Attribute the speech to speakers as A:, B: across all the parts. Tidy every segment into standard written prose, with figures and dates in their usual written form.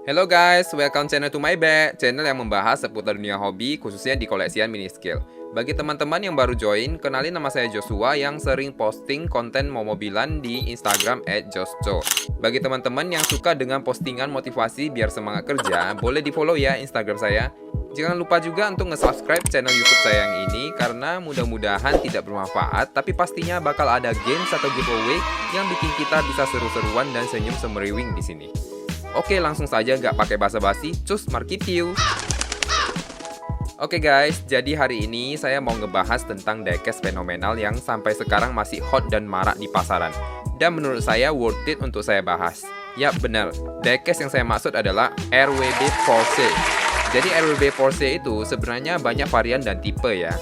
A: Hello guys, welcome channel to my bed, channel yang membahas seputar dunia hobi khususnya di koleksian mini scale. Bagi teman-teman yang baru join, kenalin nama saya Joshua yang sering posting konten mobilan di Instagram @josco. Bagi teman-teman yang suka dengan postingan motivasi biar semangat kerja, boleh di follow ya Instagram saya. Jangan lupa juga untuk nge-subscribe channel YouTube saya yang ini karena mudah-mudahan tidak bermanfaat, tapi pastinya bakal ada games atau giveaway yang bikin kita bisa seru-seruan dan senyum semeriwing di sini. Oke, langsung saja nggak pakai basa-basi, cus markitiu. Oke guys, jadi hari ini saya mau ngebahas tentang diecast fenomenal yang sampai sekarang masih hot dan marak di pasaran. Dan menurut saya worth it untuk saya bahas. Yap benar, diecast yang saya maksud adalah RWB Porsche. Jadi RWB Porsche itu sebenarnya banyak varian dan tipe ya.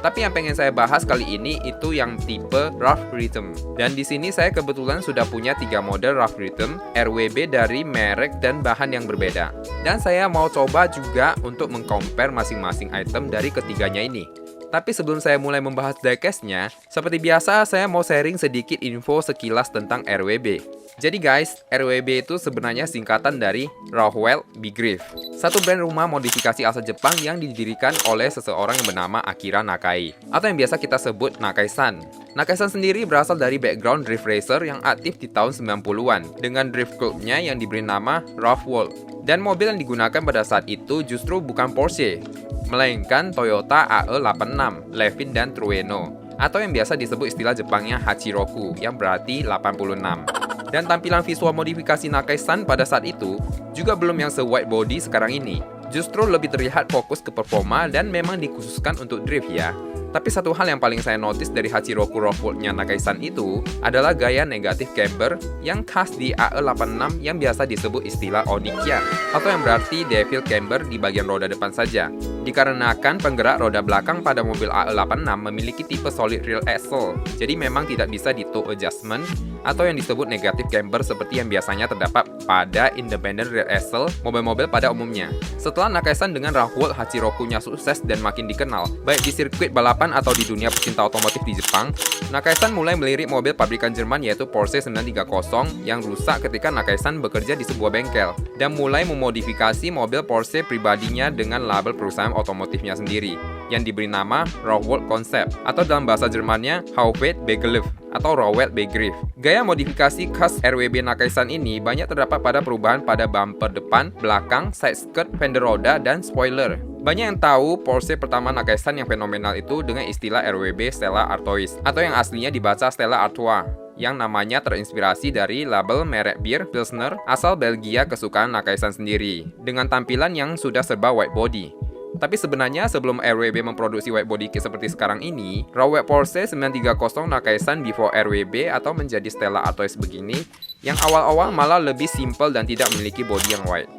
A: Tapi yang pengen saya bahas kali ini itu yang tipe Rough Rhythm. Dan di sini saya kebetulan sudah punya 3 model Rough Rhythm RWB dari merek dan bahan yang berbeda. Dan saya mau coba juga untuk meng-compare masing-masing item dari ketiganya ini. Tapi sebelum saya mulai membahas diecast-nya, seperti biasa saya mau sharing sedikit info sekilas tentang RWB. Jadi guys, RWB itu sebenarnya singkatan dari Rowell Bigrave, satu brand rumah modifikasi asal Jepang yang didirikan oleh seseorang yang bernama Akira Nakai, atau yang biasa kita sebut Nakai-san. Nakai-san sendiri berasal dari background drift racer yang aktif di tahun 90-an, dengan drift clubnya yang diberi nama Rowell. Dan mobil yang digunakan pada saat itu justru bukan Porsche, melainkan Toyota AE86, Levin dan Trueno, atau yang biasa disebut istilah Jepangnya Hachiroku, yang berarti 86. Dan tampilan visual modifikasi Nakai-san pada saat itu juga belum yang se-wide body sekarang ini. Justru lebih terlihat fokus ke performa dan memang dikhususkan untuk drift ya. Tapi satu hal yang paling saya notice dari Hachiroku Rowell-nya Nakai-san itu adalah gaya negatif camber yang khas di AE86 yang biasa disebut istilah Onyxia, atau yang berarti devil camber di bagian roda depan saja. Dikarenakan penggerak roda belakang pada mobil AE86 memiliki tipe solid rear axle, jadi memang tidak bisa di toe adjustment atau yang disebut negatif camber seperti yang biasanya terdapat pada independent rear axle mobil-mobil pada umumnya. Setelah Nakai-san dengan Rowell Hachiroku-nya sukses dan makin dikenal, baik di sirkuit balapan atau di dunia pecinta otomotif di Jepang, Nakai-san mulai melirik mobil pabrikan Jerman yaitu Porsche 930 yang rusak ketika Nakai-san bekerja di sebuah bengkel, dan mulai memodifikasi mobil Porsche pribadinya dengan label perusahaan otomotifnya sendiri yang diberi nama Rowell Concept, atau dalam bahasa Jermannya Rowell Bigrave atau Rowell Bigrave. Gaya modifikasi khas RWB Nakai-san ini banyak terdapat pada perubahan pada bumper depan, belakang, side skirt, fender roda, dan spoiler. Banyak yang tahu Porsche pertama Nakai-san yang fenomenal itu dengan istilah RWB Stella Artois, atau yang aslinya dibaca Stella Artois, yang namanya terinspirasi dari label merek bir Pilsner asal Belgia kesukaan Nakai-san sendiri, dengan tampilan yang sudah serba white body. Tapi sebenarnya sebelum RWB memproduksi white body kit seperti sekarang ini, Rowell Porsche 930 Nakai-san before RWB atau menjadi Stella Artois begini, yang awal-awal malah lebih simple dan tidak memiliki body yang white.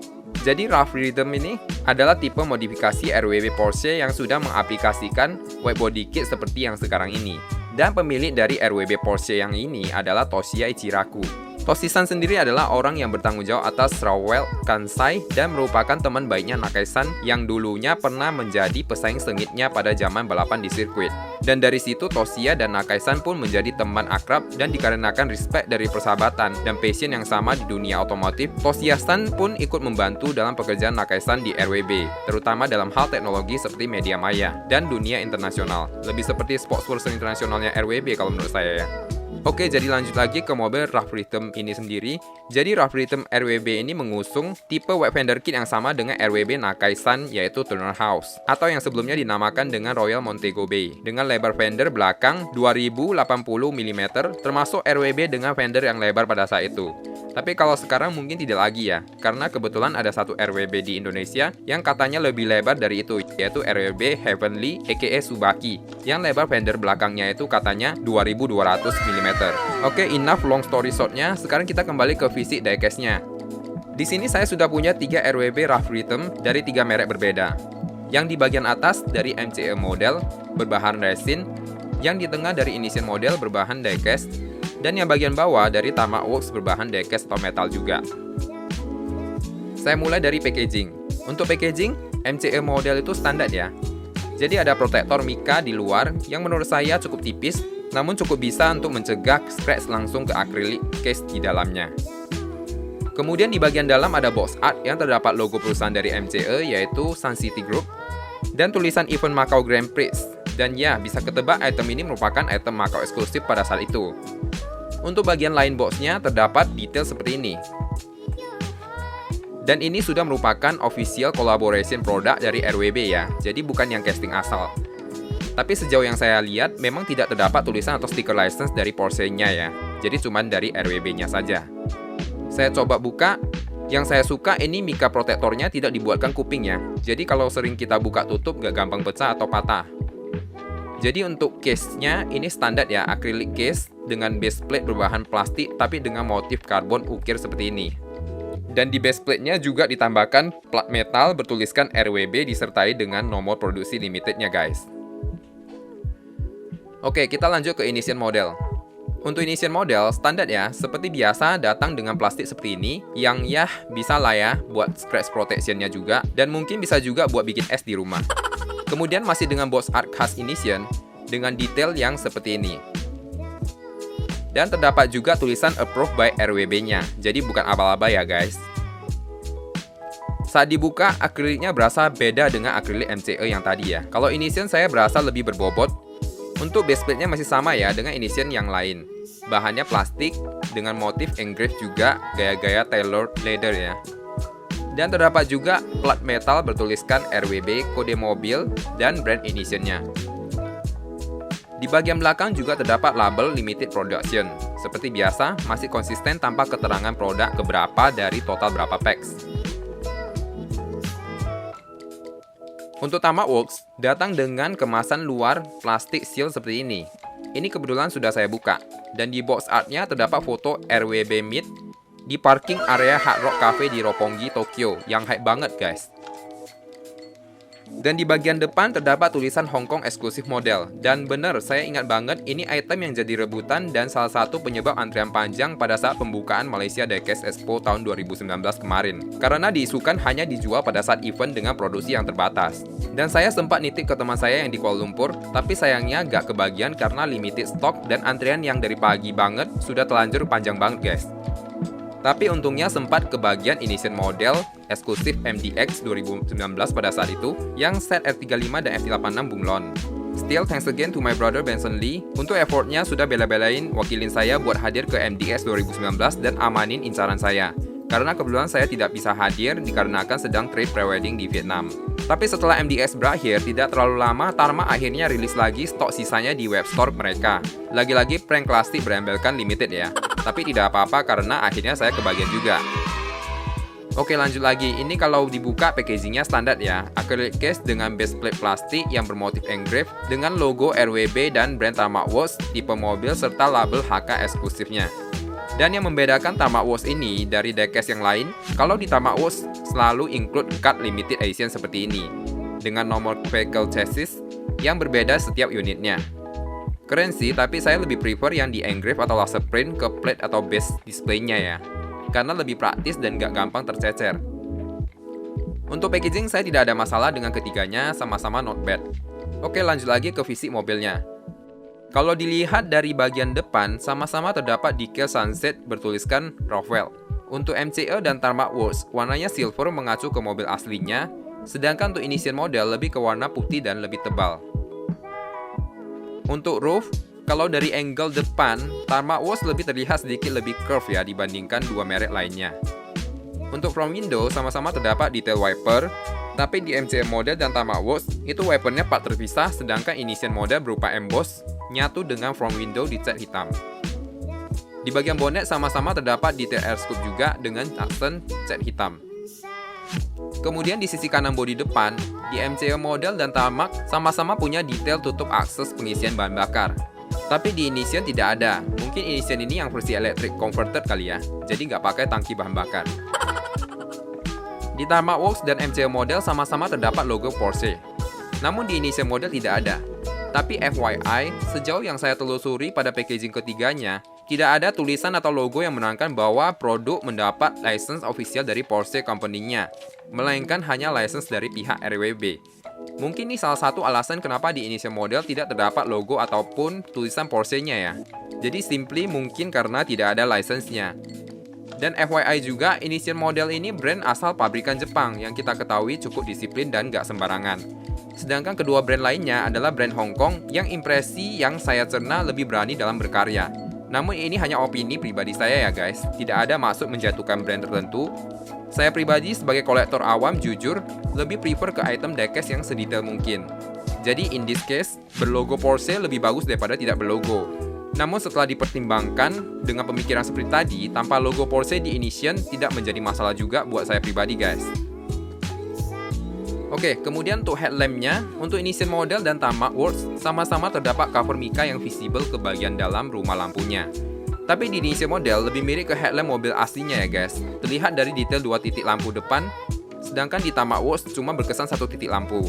A: Jadi Rough Rhythm ini adalah tipe modifikasi RWB Porsche yang sudah mengaplikasikan white body kit seperti yang sekarang ini. Dan pemilik dari RWB Porsche yang ini adalah Toshiya Ichiraku. Toshi-san sendiri adalah orang yang bertanggung jawab atas Rowell Kansai dan merupakan teman baiknya Nakai-san yang dulunya pernah menjadi pesaing sengitnya pada zaman balapan di sirkuit. Dan dari situ Toshiya dan Nakai-san pun menjadi teman akrab, dan dikarenakan respect dari persahabatan dan passion yang sama di dunia otomotif, Toshiya-san pun ikut membantu dalam pekerjaan Nakai-san di RWB, terutama dalam hal teknologi seperti media maya dan dunia internasional. Lebih seperti spokesperson internasionalnya RWB kalau menurut saya ya. Oke, jadi lanjut lagi ke mobil Rough Rhythm ini sendiri. Jadi Rough Rhythm RWB ini mengusung tipe wide fender kit yang sama dengan RWB Nakai-san, yaitu Turner House, atau yang sebelumnya dinamakan dengan Royal Montego Bay, dengan lebar fender belakang 2080 mm, termasuk RWB dengan fender yang lebar pada saat itu. Tapi kalau sekarang mungkin tidak lagi ya, karena kebetulan ada satu RWB di Indonesia yang katanya lebih lebar dari itu, yaitu RWB Heavenly aka Tsubaki, yang lebar fender belakangnya itu katanya 2200 mm. Oke, enough long story short-nya, sekarang kita kembali ke fisik diecast-nya. Di sini saya sudah punya 3 RWB Rough Rhythm dari 3 merek berbeda. Yang di bagian atas dari MCE model berbahan resin, yang di tengah dari Initial model berbahan diecast, dan yang bagian bawah dari Tamac Works berbahan diecast atau metal juga. Saya mulai dari packaging. Untuk packaging, MCE model itu standar ya. Jadi ada protektor mika di luar yang menurut saya cukup tipis, namun cukup bisa untuk mencegah scratch langsung ke akrilik case di dalamnya. Kemudian di bagian dalam ada box art yang terdapat logo perusahaan dari MCE yaitu Sun City Group dan tulisan event Macau Grand Prix. Dan ya, bisa ketebak item ini merupakan item Macau eksklusif pada saat itu. Untuk bagian lain boxnya terdapat detail seperti ini. Dan ini sudah merupakan official collaboration product dari RWB ya, jadi bukan yang casting asal. Tapi sejauh yang saya lihat, memang tidak terdapat tulisan atau stiker license dari Porsche-nya ya, jadi cuma dari RWB-nya saja. Saya coba buka, yang saya suka ini mica protektornya tidak dibuatkan kupingnya, jadi kalau sering kita buka tutup gak gampang pecah atau patah. Jadi untuk case-nya ini standar ya, acrylic case dengan base plate berbahan plastik tapi dengan motif karbon ukir seperti ini. Dan di base plate-nya juga ditambahkan plat metal bertuliskan RWB disertai dengan nomor produksi limitednya guys. Oke, kita lanjut ke Initial model. Untuk Initial model standar ya, seperti biasa datang dengan plastik seperti ini yang ya bisa lah ya buat scratch protection-nya juga dan mungkin bisa juga buat bikin es di rumah. Kemudian masih dengan box art khas Initial dengan detail yang seperti ini. Dan terdapat juga tulisan approved by RWB-nya, jadi bukan abal-abal ya guys. Saat dibuka, akriliknya berasa beda dengan akrilik MCE yang tadi ya. Kalau Initial saya berasa lebih berbobot. Untuk base plate-nya masih sama ya dengan Initial yang lain. Bahannya plastik dengan motif engrave juga gaya-gaya tailored leather ya. Dan terdapat juga plat metal bertuliskan RWB, kode mobil, dan brand Initial-nya. Di bagian belakang juga terdapat label limited production. Seperti biasa, masih konsisten tanpa keterangan produk keberapa dari total berapa packs. Untuk Tamac Works, datang dengan kemasan luar plastik seal seperti ini. Ini kebetulan sudah saya buka. Dan di box artnya terdapat foto RWB Meet di parking area Hard Rock Cafe di Roppongi, Tokyo, yang hype banget guys. Dan di bagian depan terdapat tulisan Hong Kong eksklusif model. Dan bener, saya ingat banget ini item yang jadi rebutan dan salah satu penyebab antrian panjang pada saat pembukaan Malaysia Diecast Expo tahun 2019 kemarin. Karena diisukan hanya dijual pada saat event dengan produksi yang terbatas. Dan saya sempat nitip ke teman saya yang di Kuala Lumpur, tapi sayangnya gak kebagian karena limited stock dan antrian yang dari pagi banget sudah telanjur panjang banget guys. Tapi untungnya sempat kebagian Initial model eksklusif MDX 2019 pada saat itu yang set F35 dan F86 bunglon. Still thanks again to my brother Benson Lee untuk effortnya sudah bela-belain wakilin saya buat hadir ke MDX 2019 dan amanin incaran saya. Karena kebetulan saya tidak bisa hadir dikarenakan sedang trip pre-wedding di Vietnam. Tapi setelah MDX berakhir, tidak terlalu lama, Tarmac akhirnya rilis lagi stok sisanya di web store mereka. Lagi-lagi prank plastik berembelkan limited ya. Tapi tidak apa-apa karena akhirnya saya kebagian juga. Oke, lanjut lagi. Ini kalau dibuka packagingnya standar ya. Acrylic case dengan base plate plastik yang bermotif engrave dengan logo RWB dan brand Tamac Works, tipe mobil serta label HK eksklusifnya. Dan yang membedakan Tamac Works ini dari diecast yang lain, kalau di Tamac Works selalu include card limited edition seperti ini dengan nomor vehicle chassis yang berbeda setiap unitnya. Keren sih, tapi saya lebih prefer yang di engrave atau laser print ke plate atau base displaynya ya, karena lebih praktis dan gak gampang tercecer. Untuk packaging saya tidak ada masalah dengan ketiganya, sama-sama not bad. Oke, lanjut lagi ke fisik mobilnya. Kalau dilihat dari bagian depan, sama-sama terdapat decal sunset bertuliskan Rockwell. Untuk MCE dan Tarmac Works, warnanya silver mengacu ke mobil aslinya, sedangkan untuk Initial model lebih ke warna putih dan lebih tebal. Untuk roof, kalau dari angle depan, Tarmac Works lebih terlihat sedikit lebih curve ya dibandingkan dua merek lainnya. Untuk front window, sama-sama terdapat detail wiper, tapi di MCE model dan Tamac Works, itu wipernya part terpisah, sedangkan Initial model berupa emboss, nyatu dengan front window dicat hitam. Di bagian bonnet sama-sama terdapat detail air scoop juga dengan aksen cat hitam. Kemudian di sisi kanan bodi depan, di MCE model dan Tamac sama-sama punya detail tutup akses pengisian bahan bakar. Tapi di Initial tidak ada, mungkin Initial ini yang versi electric converted kali ya, jadi nggak pakai tangki bahan bakar. Di Tamac Works dan MCE model sama-sama terdapat logo Porsche. Namun di Initial model tidak ada. Tapi FYI, sejauh yang saya telusuri pada packaging ketiganya, tidak ada tulisan atau logo yang menerangkan bahwa produk mendapat license official dari Porsche company-nya, melainkan hanya license dari pihak RWB. Mungkin ini salah satu alasan kenapa di Initial model tidak terdapat logo ataupun tulisan Porsche-nya ya. Jadi simply mungkin karena tidak ada license-nya. Dan FYI juga, Initial model ini brand asal pabrikan Jepang yang kita ketahui cukup disiplin dan nggak sembarangan. Sedangkan kedua brand lainnya adalah brand Hong Kong yang impresi yang saya cerna lebih berani dalam berkarya. Namun ini hanya opini pribadi saya ya guys, tidak ada maksud menjatuhkan brand tertentu. Saya pribadi sebagai kolektor awam jujur, lebih prefer ke item diecast yang sedetail mungkin. Jadi in this case, berlogo Porsche lebih bagus daripada tidak berlogo. Namun setelah dipertimbangkan dengan pemikiran seperti tadi, tanpa logo Porsche di Initial tidak menjadi masalah juga buat saya pribadi guys. Oke, kemudian untuk headlampnya, untuk Initial model dan Tamiya Works sama-sama terdapat cover mica yang visible ke bagian dalam rumah lampunya. Tapi di Initial model lebih mirip ke headlamp mobil aslinya ya guys, terlihat dari detail 2 titik lampu depan, sedangkan di Tamiya Works cuma berkesan 1 titik lampu.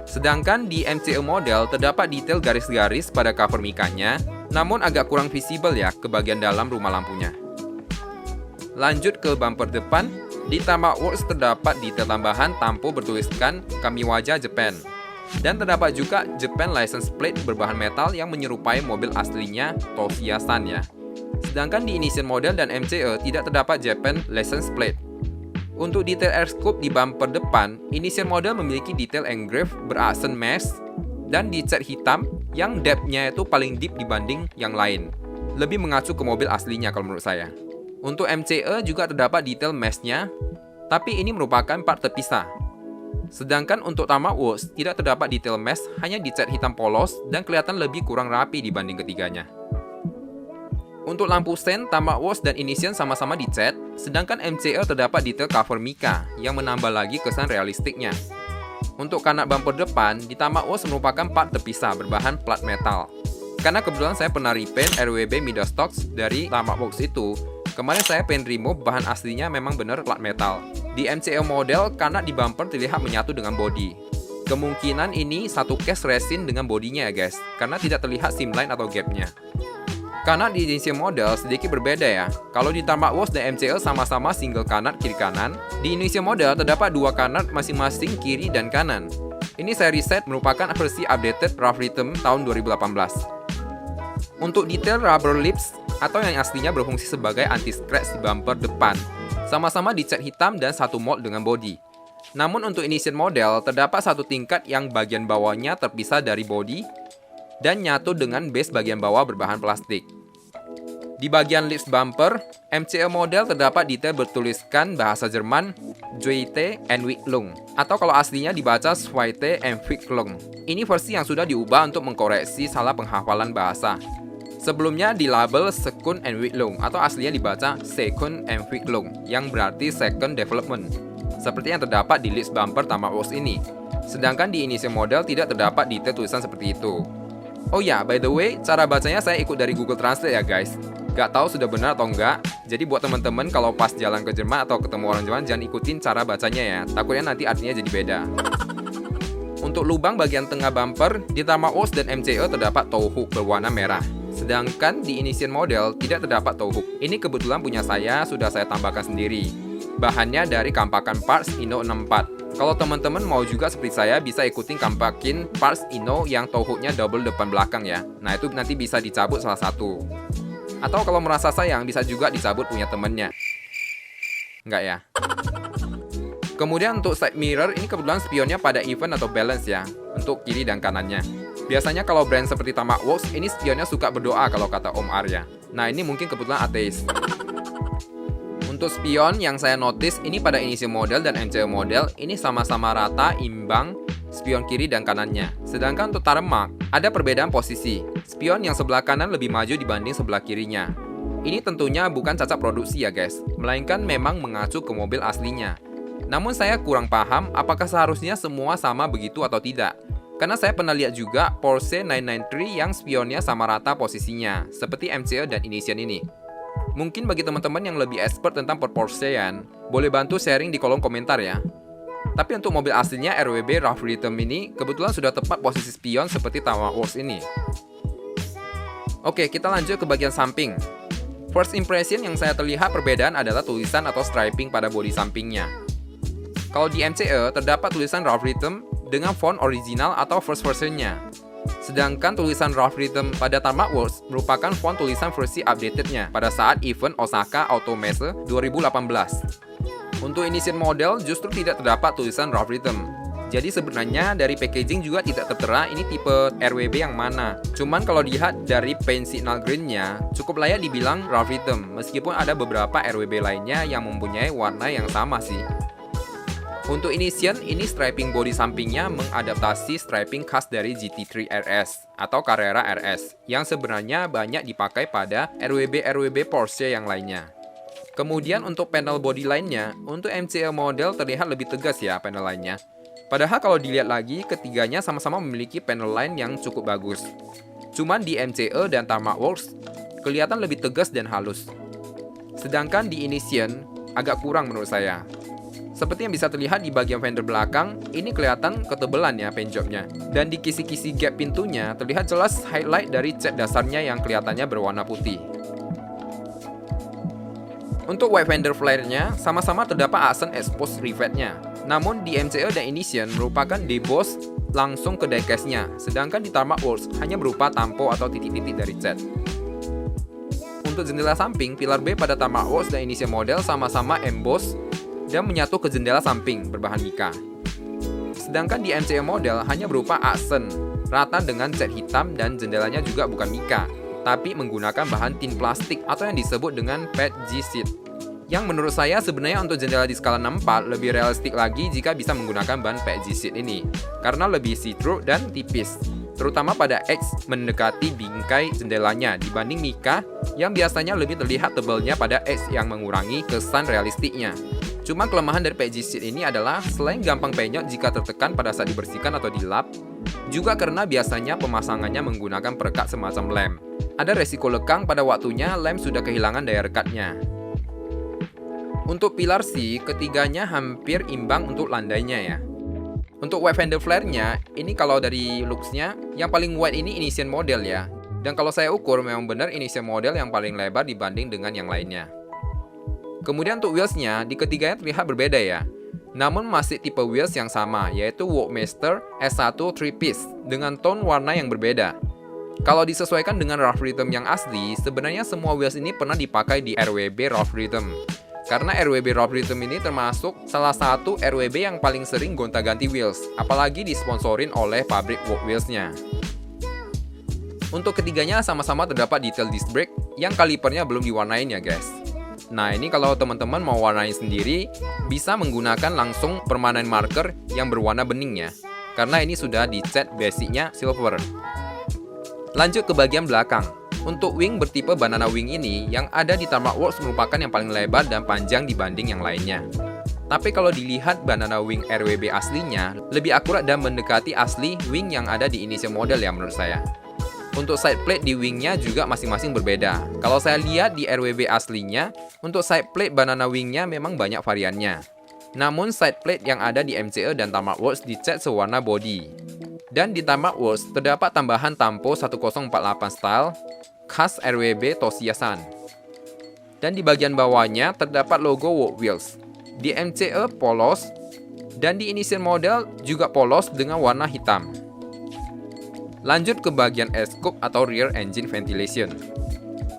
A: Sedangkan di MCE model terdapat detail garis-garis pada cover micanya, namun agak kurang visible ya ke bagian dalam rumah lampunya. Lanjut ke bumper depan, di Tamiya Works terdapat detail tambahan tampo bertuliskan Kamiwaja Japan. Dan terdapat juga Japan license plate berbahan metal yang menyerupai mobil aslinya Toshiya-san ya. Sedangkan di Initial model dan MCE tidak terdapat Japan license plate. Untuk detail air scoop di bumper depan, Initial model memiliki detail engrave beraksen mesh dan dicat hitam yang depth-nya itu paling deep dibanding yang lain. Lebih mengacu ke mobil aslinya kalau menurut saya. Untuk MCE juga terdapat detail mesh-nya, tapi ini merupakan part terpisah. Sedangkan untuk Tamiya Works tidak terdapat detail mesh, hanya dicat hitam polos dan kelihatan lebih kurang rapi dibanding ketiganya. Untuk lampu sen, Tamiya Works dan Initial sama-sama dicat, sedangkan MCE terdapat detail cover mica yang menambah lagi kesan realistiknya. Untuk kanat bumper depan, di Tamiya Works merupakan part terpisah berbahan plat metal. Karena kebetulan saya pernah repaint RWB Midas Stocks dari Tamiya Works itu, kemarin saya pengen remove bahan aslinya memang bener plat metal. Di MCE model, kanat di bumper terlihat menyatu dengan bodi. Kemungkinan ini satu case resin dengan bodinya ya guys, karena tidak terlihat seam line atau gapnya. Kanat di Initial model sedikit berbeda ya. Kalau di Tamiya Works dan MCE sama-sama single kanat kiri kanan, di Initial model terdapat 2 kanat masing-masing kiri dan kanan. Ini saya riset merupakan versi updated rough rhythm tahun 2018. Untuk detail rubber lips atau yang aslinya berfungsi sebagai anti-scratch di bumper depan, sama-sama dicat hitam dan satu mold dengan bodi. Namun untuk Initial model terdapat satu tingkat yang bagian bawahnya terpisah dari bodi dan nyatu dengan base bagian bawah berbahan plastik. Di bagian lips bumper, MCE model terdapat detail bertuliskan bahasa Jerman Zweite Entwicklung atau kalau aslinya dibaca Zweite Entwicklung. Ini versi yang sudah diubah untuk mengkoreksi salah penghafalan bahasa. Sebelumnya di label Second Entwicklung atau aslinya dibaca Second Entwicklung yang berarti Second Development, seperti yang terdapat di lips bumper Tamiya Works ini. Sedangkan di Initial model tidak terdapat detail tulisan seperti itu. Oh ya, by the way, cara bacanya saya ikut dari Google Translate ya guys. Gak tahu sudah benar atau enggak, jadi buat teman-teman kalau pas jalan ke Jerman atau ketemu orang Jerman jangan ikutin cara bacanya ya, takutnya nanti artinya jadi beda. Untuk lubang bagian tengah bumper, di Tamiya Works dan MCE terdapat toe hook berwarna merah. Sedangkan di Initial model tidak terdapat toe hook. Ini kebetulan punya saya, sudah saya tambahkan sendiri. Bahannya dari Kampakan Parts Inno 64. Kalau teman-teman mau juga seperti saya, bisa ikutin Kampakin Parts Inno yang toe hooknya double depan belakang ya. Nah itu nanti bisa dicabut salah satu. Atau kalau merasa sayang, bisa juga dicabut punya temennya. Enggak ya? Kemudian untuk side mirror, ini kebetulan spionnya pada even atau balance ya, untuk kiri dan kanannya. Biasanya kalau brand seperti Tamiya Works, ini spionnya suka berdoa kalau kata Om Arya. Nah ini mungkin kebetulan ateis. Untuk spion yang saya notice, ini pada Initial model dan MCE model, ini sama-sama rata, imbang, spion kiri dan kanannya. Sedangkan untuk Tarmac, ada perbedaan posisi. Spion yang sebelah kanan lebih maju dibanding sebelah kirinya. Ini tentunya bukan cacat produksi ya guys, melainkan memang mengacu ke mobil aslinya. Namun saya kurang paham apakah seharusnya semua sama begitu atau tidak. Karena saya pernah lihat juga Porsche 993 yang spionnya sama rata posisinya, seperti MCE dan Initial ini. Mungkin bagi teman-teman yang lebih expert tentang Porsche-an, boleh bantu sharing di kolom komentar ya. Tapi untuk mobil aslinya RWB Rough Rhythm ini, kebetulan sudah tepat posisi spion seperti Tamiya Works ini. Oke, kita lanjut ke bagian samping. First impression yang saya terlihat perbedaan adalah tulisan atau striping pada bodi sampingnya. Kalau di MCE terdapat tulisan Rough Rhythm dengan font original atau first versionnya. Sedangkan tulisan Rough Rhythm pada Tarmac Works merupakan font tulisan versi updatednya pada saat event Osaka Automesse 2018. Untuk Initial model justru tidak terdapat tulisan Rough Rhythm. Jadi sebenarnya dari packaging juga tidak tertera ini tipe RWB yang mana. Cuman kalau dilihat dari paint signal green-nya, cukup layak dibilang Rough Rhythm, meskipun ada beberapa RWB lainnya yang mempunyai warna yang sama sih. Untuk Initial, ini striping bodi sampingnya mengadaptasi striping khas dari GT3 RS atau Carrera RS yang sebenarnya banyak dipakai pada RWB Porsche yang lainnya. Kemudian untuk panel body lainnya, untuk MCE model terlihat lebih tegas ya panel lainnya. Padahal kalau dilihat lagi, ketiganya sama-sama memiliki panel line yang cukup bagus. Cuman di MCE dan Tarmac Works kelihatan lebih tegas dan halus. Sedangkan di Initial agak kurang menurut saya. Seperti yang bisa terlihat di bagian fender belakang, ini kelihatan ketebalan ya paint jobnya. Dan di kisi-kisi gap pintunya terlihat jelas highlight dari cat dasarnya yang kelihatannya berwarna putih. Untuk wide fender flare-nya, sama-sama terdapat aksen exposed rivetnya. Namun di MCE dan Initial merupakan deboss langsung ke diecast-nya, sedangkan di Tarmac Works hanya berupa tampo atau titik-titik dari cat. Untuk jendela samping, pilar B pada Tarmac Works dan Initial model sama-sama emboss dan menyatu ke jendela samping berbahan mika. Sedangkan di MCE model hanya berupa aksen rata dengan cat hitam dan jendelanya juga bukan mika, tapi menggunakan bahan tin plastik atau yang disebut dengan PET G-sheet. Yang menurut saya sebenarnya untuk jendela di skala 64 lebih realistik lagi jika bisa menggunakan bahan PET G-sheet ini, karena lebih see-through dan tipis, terutama pada X mendekati bingkai jendelanya dibanding mika yang biasanya lebih terlihat tebalnya pada X yang mengurangi kesan realistiknya. Cuma kelemahan dari PET G-sheet ini adalah selain gampang penyok jika tertekan pada saat dibersihkan atau dilap, juga karena biasanya pemasangannya menggunakan perekat semacam lem. Ada resiko lekang pada waktunya lem sudah kehilangan daya rekatnya. Untuk pilar C, ketiganya hampir imbang untuk landainya ya. Untuk wide fender flare-nya, ini kalau dari looks-nya, yang paling wide ini Initial model ya. Dan kalau saya ukur memang benar Initial model yang paling lebar dibanding dengan yang lainnya. Kemudian untuk wheels-nya, di ketiganya terlihat berbeda ya. Namun masih tipe wheels yang sama, yaitu Walkmaster S1 3-piece dengan tone warna yang berbeda. Kalau disesuaikan dengan Rough Rhythm yang asli, sebenarnya semua wheels ini pernah dipakai di RWB Rough Rhythm. Karena RWB Rough Rhythm ini termasuk salah satu RWB yang paling sering gonta-ganti wheels, apalagi disponsorin oleh pabrik Work Wheels-nya. Untuk ketiganya sama-sama terdapat detail disc brake yang kalipernya belum diwarnain ya guys. Nah ini kalau teman-teman mau warnain sendiri, bisa menggunakan langsung permanent marker yang berwarna bening ya, karena ini sudah dicat basicnya silver. Lanjut ke bagian belakang. Untuk wing bertipe banana wing ini, yang ada di Tarmac Works merupakan yang paling lebar dan panjang dibanding yang lainnya. Tapi kalau dilihat banana wing RWB aslinya, lebih akurat dan mendekati asli wing yang ada di Initial model ya menurut saya. Untuk side plate di wingnya juga masing-masing berbeda. Kalau saya lihat di RWB aslinya, untuk side plate banana wingnya memang banyak variannya. Namun side plate yang ada di MCE dan Tarmac Works dicat sewarna body. Dan di Tarmac Works terdapat tambahan tampo 1048 style khas RWB Toshiya-san. Dan di bagian bawahnya terdapat logo Work Wheels. Di MCE polos dan di Initial model juga polos dengan warna hitam. Lanjut ke bagian air scoop atau rear engine ventilation.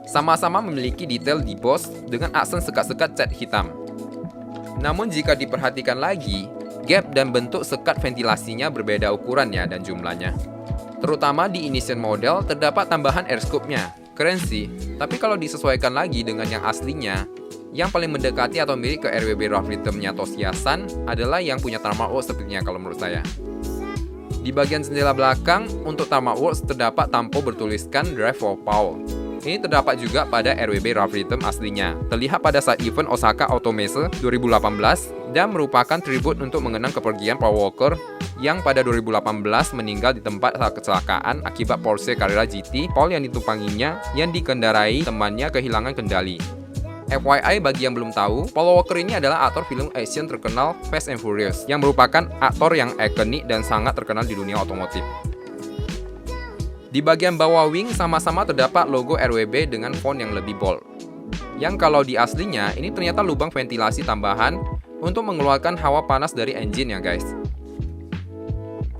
A: Sama-sama memiliki detail deboss dengan aksen sekat-sekat cat hitam. Namun jika diperhatikan lagi, gap dan bentuk sekat ventilasinya berbeda ukurannya dan jumlahnya. Terutama di Initial model terdapat tambahan air scoop-nya. Keren sih, tapi kalau disesuaikan lagi dengan yang aslinya, yang paling mendekati atau mirip ke RWB Rough Rhythm-nya Toshiya-san adalah yang punya Tarmac Works sepertinya kalau menurut saya. Di bagian jendela belakang, untuk Tarmac Works terdapat tampo bertuliskan Drive for Power. Ini terdapat juga pada RWB Rough Rhythm aslinya, terlihat pada saat event Osaka Automesse 2018 dan merupakan tribut untuk mengenang kepergian Paul Walker yang pada 2018 meninggal di tempat saat kecelakaan akibat Porsche Carrera GT Paul yang ditumpanginya yang dikendarai temannya kehilangan kendali. FYI bagi yang belum tahu, Paul Walker ini adalah aktor film action terkenal Fast and Furious yang merupakan aktor yang ikonik dan sangat terkenal di dunia otomotif. Di bagian bawah wing sama-sama terdapat logo RWB dengan font yang lebih bold. Yang kalau di aslinya ini ternyata lubang ventilasi tambahan untuk mengeluarkan hawa panas dari engine ya guys.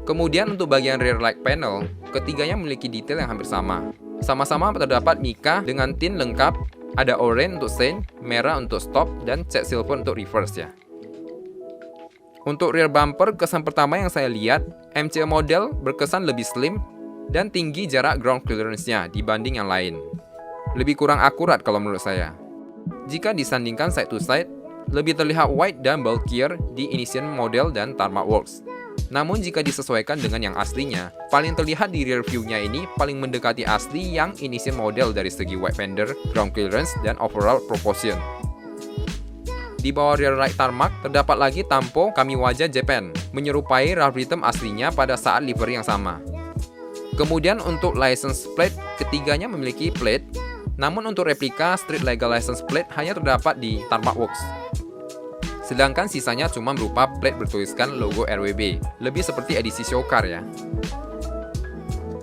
A: Kemudian untuk bagian rear light panel, ketiganya memiliki detail yang hampir sama. Sama-sama terdapat mica dengan tint lengkap, ada oranye untuk sein, merah untuk stop, dan cat silver untuk reverse ya. Untuk rear bumper, kesan pertama yang saya lihat, MCE model berkesan lebih slim dan tinggi jarak ground clearance-nya dibanding yang lain. Lebih kurang akurat kalau menurut saya. Jika disandingkan side to side, lebih terlihat wide dan bulkier di Initian model dan Tarmac Works. Namun jika disesuaikan dengan yang aslinya, paling terlihat di rear view-nya ini paling mendekati asli yang Initian model dari segi wide fender, ground clearance, dan overall proportion. Di bawah rear right tarmac terdapat lagi tampo Kamiwaja Japan, menyerupai rough rhythm aslinya pada saat livery yang sama. Kemudian untuk license plate, ketiganya memiliki plate, namun untuk replika street legal license plate hanya terdapat di Tarmac Works. Sedangkan sisanya cuma berupa plate bertuliskan logo RWB, lebih seperti edisi showcar ya.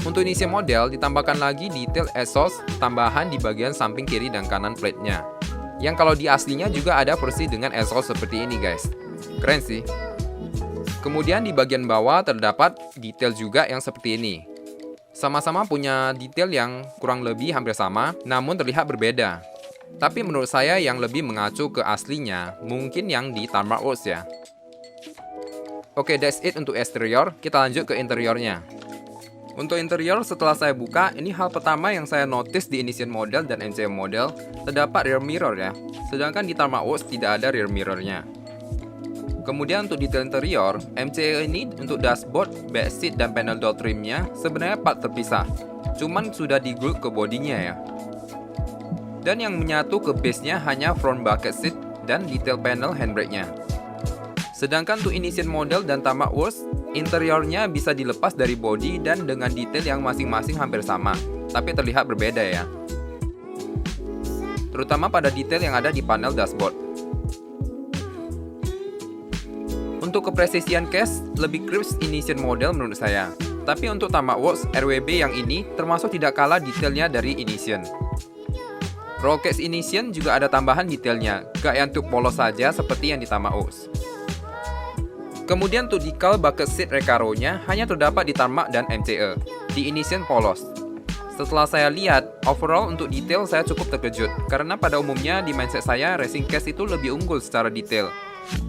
A: Untuk Initian model ditambahkan lagi detail exhaust tambahan di bagian samping kiri dan kanan plate-nya. Yang kalau di aslinya juga ada versi dengan exhaust seperti ini guys. Keren sih. Kemudian di bagian bawah terdapat detail juga yang seperti ini. Sama-sama punya detail yang kurang lebih hampir sama, namun terlihat berbeda. Tapi menurut saya yang lebih mengacu ke aslinya, mungkin yang di Tarmac Works ya. Oke, that's it untuk eksterior, kita lanjut ke interiornya. Untuk interior setelah saya buka, ini hal pertama yang saya notice di Initian model dan MCE model, terdapat rear mirror ya. Sedangkan di Tarmac Works tidak ada rear mirrornya. Kemudian untuk detail interior, MCE ini untuk dashboard, back seat, dan panel door trimnya sebenarnya part terpisah. Cuman sudah di-glue ke bodinya ya. Dan yang menyatu ke base-nya hanya front bucket seat dan detail panel handbrake-nya. Sedangkan untuk Initian model dan Tarmac Works, interiornya bisa dilepas dari body dan dengan detail yang masing-masing hampir sama, tapi terlihat berbeda ya. Terutama pada detail yang ada di panel dashboard. Untuk kepresisian case, lebih crisp Initian model menurut saya. Tapi untuk Tarmac Works RWB yang ini termasuk tidak kalah detailnya dari Initian. Roll cage Initian juga ada tambahan detailnya, gak yang tuk polos saja seperti yang di Tarmac Works. Kemudian untuk decal bucket seat Recaro-nya hanya terdapat di Tarmac dan MCE, di Initian polos. Setelah saya lihat, overall untuk detail saya cukup terkejut, karena pada umumnya di mindset saya racing case itu lebih unggul secara detail.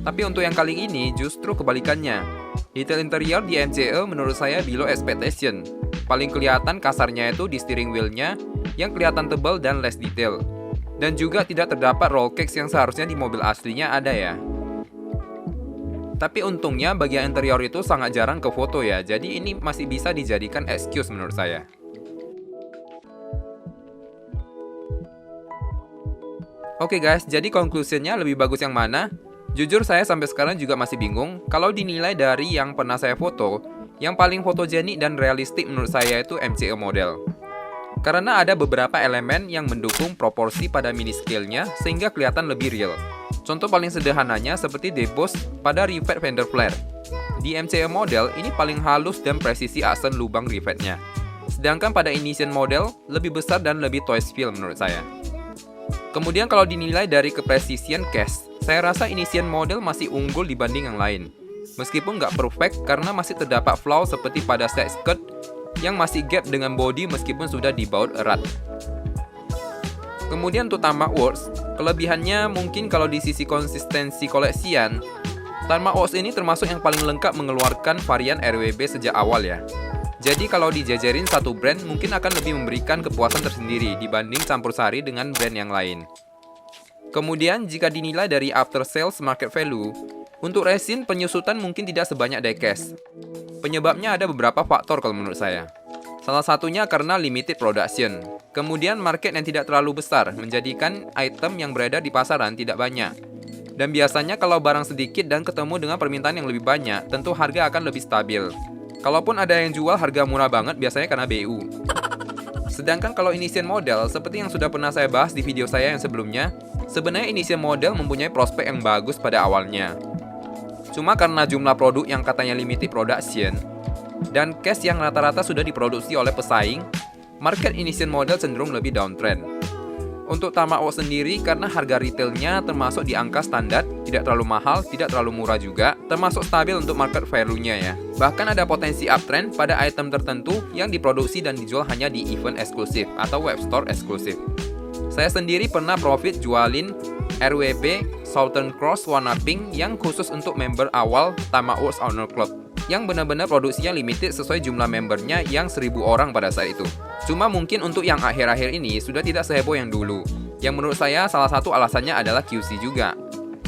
A: Tapi untuk yang kali ini justru kebalikannya. Detail interior di MCE menurut saya below expectation. Paling kelihatan kasarnya itu di steering wheel-nya yang kelihatan tebal dan less detail. Dan juga tidak terdapat roll cage yang seharusnya di mobil aslinya ada ya. Tapi untungnya bagian interior itu sangat jarang ke foto ya, jadi ini masih bisa dijadikan excuse menurut saya. Oke guys, jadi conclusionnya lebih bagus yang mana? Jujur saya sampai sekarang juga masih bingung. Kalau dinilai dari yang pernah saya foto, yang paling fotogenik dan realistik menurut saya itu MCE model. Karena ada beberapa elemen yang mendukung proporsi pada mini scale-nya sehingga kelihatan lebih real. Contoh paling sederhananya seperti debus pada rivet fender flare. Di MCE model ini paling halus dan presisi aksen lubang rivetnya. Sedangkan pada Initian model lebih besar dan lebih toys feel menurut saya. Kemudian kalau dinilai dari kepresisian case, saya rasa Initian model masih unggul dibanding yang lain. Meskipun nggak perfect karena masih terdapat flaw seperti pada side skirt yang masih gap dengan body meskipun sudah dibaut erat. Kemudian untuk Tarmac Works, kelebihannya mungkin kalau di sisi konsistensi koleksian, Tarmac Works ini termasuk yang paling lengkap mengeluarkan varian RWB sejak awal ya. Jadi kalau dijajarin satu brand mungkin akan lebih memberikan kepuasan tersendiri dibanding campur sari dengan brand yang lain. Kemudian jika dinilai dari after sales market value, untuk resin penyusutan mungkin tidak sebanyak diecast. Penyebabnya ada beberapa faktor kalau menurut saya. Salah satunya karena limited production. Kemudian market yang tidak terlalu besar menjadikan item yang beredar di pasaran tidak banyak. Dan biasanya kalau barang sedikit dan ketemu dengan permintaan yang lebih banyak, tentu harga akan lebih stabil. Kalaupun ada yang jual harga murah banget biasanya karena BU. Sedangkan kalau Initian model, seperti yang sudah pernah saya bahas di video saya yang sebelumnya, sebenarnya Initian model mempunyai prospek yang bagus pada awalnya. Cuma karena jumlah produk yang katanya limited production dan case yang rata-rata sudah diproduksi oleh pesaing, market Initian model cenderung lebih downtrend. Untuk Tama Awards sendiri, karena harga retailnya termasuk di angka standar, tidak terlalu mahal, tidak terlalu murah juga, termasuk stabil untuk market value-nya ya. Bahkan ada potensi uptrend pada item tertentu yang diproduksi dan dijual hanya di event eksklusif atau web store eksklusif. Saya sendiri pernah profit jualin RWB Southern Cross warna pink yang khusus untuk member awal Tama Awards Owner Club, yang benar-benar produksinya limited sesuai jumlah membernya yang 1000 orang pada saat itu. Cuma mungkin untuk yang akhir-akhir ini sudah tidak seheboh yang dulu. Yang menurut saya salah satu alasannya adalah QC juga.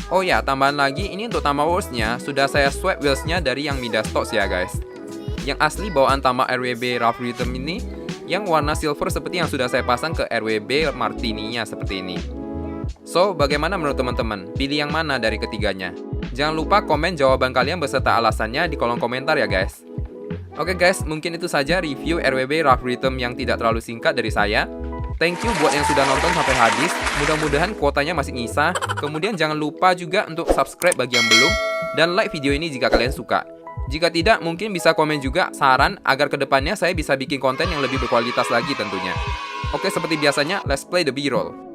A: Oh ya, tambahan lagi, ini untuk Tama Awards-nya sudah saya swap wheels-nya dari yang Midas Stocks ya guys. Yang asli bawaan Tama RWB Rough Rhythm ini, yang warna silver seperti yang sudah saya pasang ke RWB Martini-nya seperti ini. So, bagaimana menurut teman-teman? Pilih yang mana dari ketiganya? Jangan lupa komen jawaban kalian beserta alasannya di kolom komentar ya guys. Oke guys, mungkin itu saja review RWB Rough Rhythm yang tidak terlalu singkat dari saya. Thank you buat yang sudah nonton sampai habis. Mudah-mudahan kuotanya masih nyisa. Kemudian jangan lupa juga untuk subscribe bagi yang belum, dan like video ini jika kalian suka. Jika tidak, mungkin bisa komen juga saran agar kedepannya saya bisa bikin konten yang lebih berkualitas lagi tentunya. Oke, seperti biasanya, let's play the B-roll.